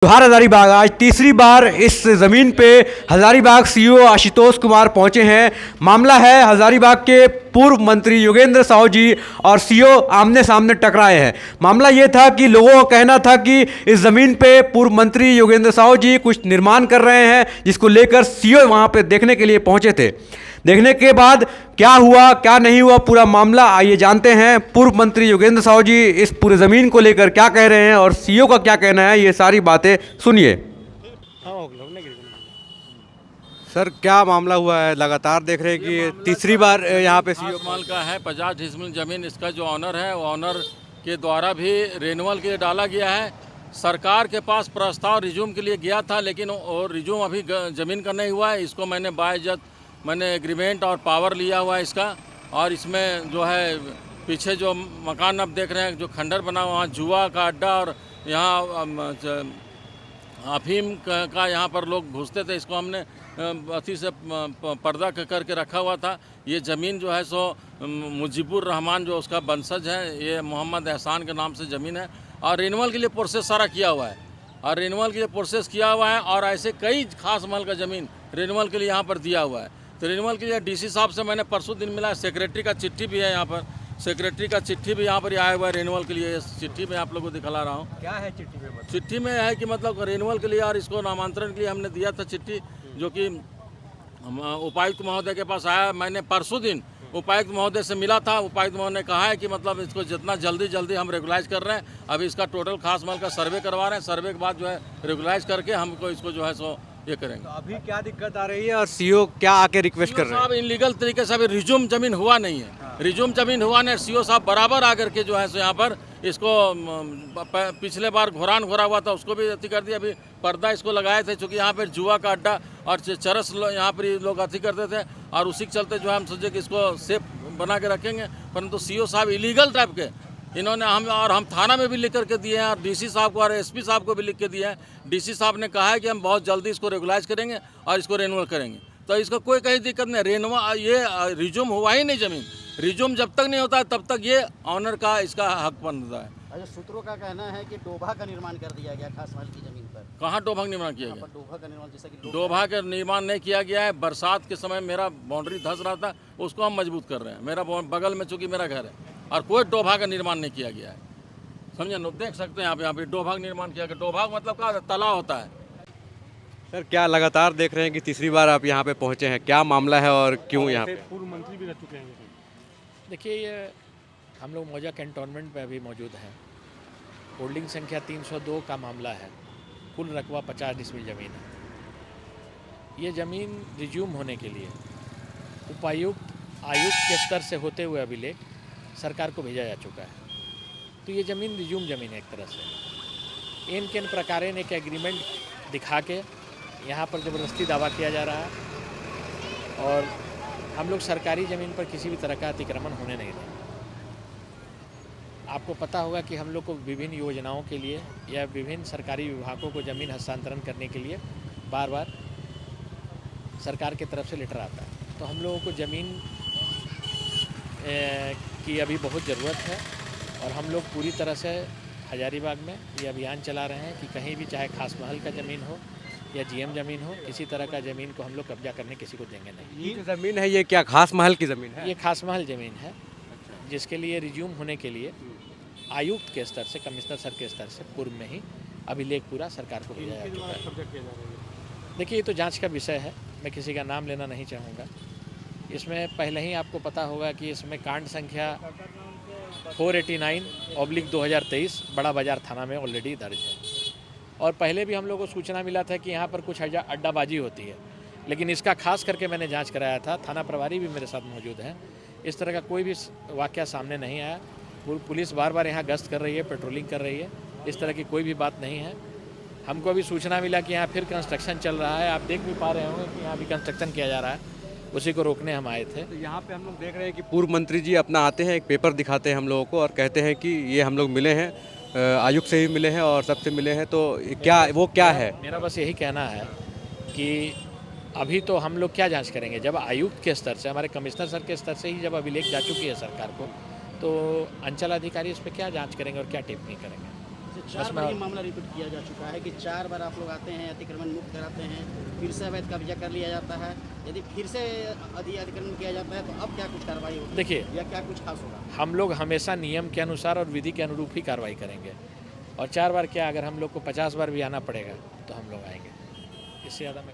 जोहार हजारीबाग। आज तीसरी बार इस ज़मीन पे हजारीबाग सीईओ आशुतोष कुमार पहुंचे हैं। मामला है हजारीबाग के पूर्व मंत्री योगेंद्र साहू जी और सीईओ आमने सामने टकराए हैं। मामला ये था कि लोगों का कहना था कि इस ज़मीन पे पूर्व मंत्री योगेंद्र साहू जी कुछ निर्माण कर रहे हैं, जिसको लेकर सीईओ वहां पे देखने के लिए पहुंचे थे। देखने के बाद क्या हुआ क्या नहीं हुआ पूरा मामला आइए जानते हैं। पूर्व मंत्री योगेंद्र साहू जी इस पूरे ज़मीन को लेकर क्या कह रहे हैं और सीईओ का क्या कहना है, ये सारी बातें सुनिए। सर, क्या मामला हुआ है? लगातार देख रहे हैं कि तीसरी बार यहाँ पे सीईओ माल का है 50 डिसमिल जमीन। इसका जो ऑनर है वो ऑनर के द्वारा भी रेन्यूअल के लिए डाला गया है। सरकार के पास प्रस्ताव रिज्यूम के लिए गया था, लेकिन वो रिज्यूम अभी ज़मीन का नहीं हुआ है। इसको मैंने बाइज्जत मैंने एग्रीमेंट और पावर लिया हुआ है इसका। और इसमें जो है पीछे जो मकान आप देख रहे हैं, जो खंडर बना हुआ, वहाँ जुआ का अड्डा और यहाँ अफीम का यहाँ पर लोग घुसते थे। इसको हमने अथी से पर्दा करके रखा हुआ था। ये ज़मीन जो है सो मुजीबुर रहमान जो उसका वंशज है, ये मोहम्मद एहसान के नाम से ज़मीन है। और रिन्यूअल के लिए प्रोसेस सारा किया हुआ है और रिन्यूअल के लिए प्रोसेस किया हुआ है। और ऐसे कई खास महल का ज़मीन रिन्यूअल के लिए यहाँ पर दिया हुआ है। तो रिन्यूअल के लिए डीसी साहब से मैंने परसों दिन मिला। सेक्रेटरी का चिट्ठी भी है यहाँ पर, सेक्रेटरी का चिट्ठी भी यहाँ पर आया हुआ है रिन्यूअल के लिए। इस चिट्ठी में आप लोगों को दिखला रहा हूँ। क्या है चिट्ठी में? चिट्ठी में है कि मतलब रिन्यूअल के लिए और इसको नामांतरण के लिए हमने दिया था चिट्ठी, जो कि उपायुक्त महोदय के पास आया। मैंने परसों दिन उपायुक्त महोदय से मिला था। उपायुक्त महोदय ने कहा है कि मतलब इसको जितना जल्दी हम रेगुलाइज कर रहे हैं। अभी इसका टोटल खास महल का सर्वे करवा रहे हैं। सर्वे के बाद जो है रेगुलाइज करके हमको इसको जो है सो ये करेंगे। तो अभी क्या दिक्कत आ रही है और सीईओ क्या आके रिक्वेस्ट कर रहे हैं? साहब इनलीगल तरीके से अभी रिज्यूम जमीन हुआ नहीं है। रिज्यूम जमीन हुआ नहीं। सीईओ साहब बराबर आकर के जो है सो यहाँ पर इसको पिछले बार घोरान घोरा हुआ था, उसको भी अति कर दिया। अभी पर्दा इसको लगाए थे, चूँकि यहाँ पर जुआ का अड्डा और चरस यहाँ पर लोग अति करते थे। और उसी के चलते जो है हम सोचे कि इसको सेफ बना के रखेंगे। परंतु सीईओ साहब इलीगल टाइप के इन्होंने हम थाना में भी लिख करके दिए हैं और डीसी साहब को और एसपी साहब को भी लिख के दिए हैं। डीसी साहब ने कहा है कि हम बहुत जल्दी इसको रेगुलाइज करेंगे और इसको रेन्यूअल करेंगे। तो इसको कोई कहीं दिक्कत नहीं। ये रिज्यूम हुआ ही नहीं ज़मीन। रिज्यूम जब तक नहीं होता है तब तक ये ऑनर का इसका हक बनता है। अच्छा, सूत्रों का कहना है कि डोभा का निर्माण कर दिया गया खास महल की जमीन पर। कहाँ डोभा का निर्माण किया गया? डोभा का निर्माण, जैसा कि डोभा का निर्माण नहीं किया गया है। बरसात के समय मेरा बाउंड्री धंस रहा था, उसको हम मजबूत कर रहे हैं। मेरा बगल में चूँकि मेरा घर है और कोई डोभा का निर्माण नहीं किया गया है। समझे ना? देख सकते हैं आप यहाँ पे डोभा का निर्माण किया गया। डोभा मतलब क्या तालाब होता है। सर, क्या लगातार देख रहे हैं कि तीसरी बार आप यहाँ पे पहुँचे हैं, क्या मामला है और क्यों यहाँ पे? पूर्व मंत्री भी रह चुके हैं। देखिए, ये हम लोग मौजा कैंटोनमेंट में अभी मौजूद हैं। होल्डिंग संख्या 302 का मामला है। कुल रकबा 50 डिसमिल ज़मीन है। ये ज़मीन रिज्यूम होने के लिए आयुक्त के स्तर से होते हुए अभिलेख सरकार को भेजा जा चुका है। तो ये ज़मीन रिज्यूम ज़मीन है एक तरह से। इन किन प्रकारेण एक एग्रीमेंट दिखा के यहाँ पर ज़बरदस्ती दावा किया जा रहा है और हम लोग सरकारी ज़मीन पर किसी भी तरह का अतिक्रमण होने नहीं देंगे। आपको पता होगा कि हम लोग को विभिन्न योजनाओं के लिए या विभिन्न सरकारी विभागों को ज़मीन हस्तांतरण करने के लिए बार बार सरकार की तरफ से लेटर आता है। तो हम लोगों को ज़मीन की अभी बहुत ज़रूरत है और हम लोग पूरी तरह से हजारीबाग में ये अभियान चला रहे हैं कि कहीं भी, चाहे खास महल का ज़मीन हो या जीएम ज़मीन हो, किसी तरह का ज़मीन को हम लोग कब्जा करने किसी को देंगे नहीं। ये जो ज़मीन है ये क्या खास महल की ज़मीन है? ये खास महल ज़मीन है, जिसके लिए रिज्यूम होने के लिए आयुक्त के स्तर से, कमिश्नर सर के स्तर से पूर्व में ही अभिलेख पूरा सरकार को भेजा जा चुका है। देखिए, ये तो जांच का विषय है, मैं किसी का नाम लेना नहीं चाहूँगा। इसमें पहले ही आपको पता होगा कि इसमें कांड संख्या 489/2023 बड़ा बाज़ार थाना में ऑलरेडी दर्ज है। और पहले भी हम लोग को सूचना मिला था कि यहाँ पर कुछ अड्डाबाजी होती है, लेकिन इसका खास करके मैंने जांच कराया था। थाना प्रभारी भी मेरे साथ मौजूद हैं। इस तरह का कोई भी वाक़या सामने नहीं आया। पुलिस बार बार यहाँ गश्त कर रही है, पेट्रोलिंग कर रही है। इस तरह की कोई भी बात नहीं है। हमको अभी सूचना मिला कि यहाँ फिर कंस्ट्रक्शन चल रहा है। आप देख भी पा रहे होंगे कि यहाँ भी कंस्ट्रक्शन किया जा रहा है, उसी को रोकने हम आए थे। तो यहाँ पे हम लोग देख रहे हैं कि पूर्व मंत्री जी अपना आते हैं, एक पेपर दिखाते हैं हम लोगों को और कहते हैं कि ये हम लोग मिले हैं, आयुक्त से भी मिले हैं और सबसे मिले हैं। तो क्या है? मेरा बस यही कहना है कि अभी तो हम लोग क्या जांच करेंगे, जब आयुक्त के स्तर से, हमारे कमिश्नर सर के स्तर से ही जब अभिलेख जा चुकी है सरकार को, तो अंचल अधिकारी इस पर क्या जांच करेंगे और क्या टिप्पणी करेंगे। चार बार ये मामला रिपीट किया जा चुका है कि 4 बार आप लोग आते हैं, अतिक्रमण मुक्त कराते हैं, फिर से अवैध कब्जा कर लिया जाता है। यदि फिर से अतिक्रमण किया जाता है तो अब क्या कुछ कार्रवाई होगी? देखिए, या क्या कुछ खास होगा? हम लोग हमेशा नियम के अनुसार और विधि के अनुरूप ही कार्रवाई करेंगे। और 4 बार क्या, अगर हम लोग को 50 बार भी आना पड़ेगा तो हम लोग आएंगे। इससे ज़्यादा मैं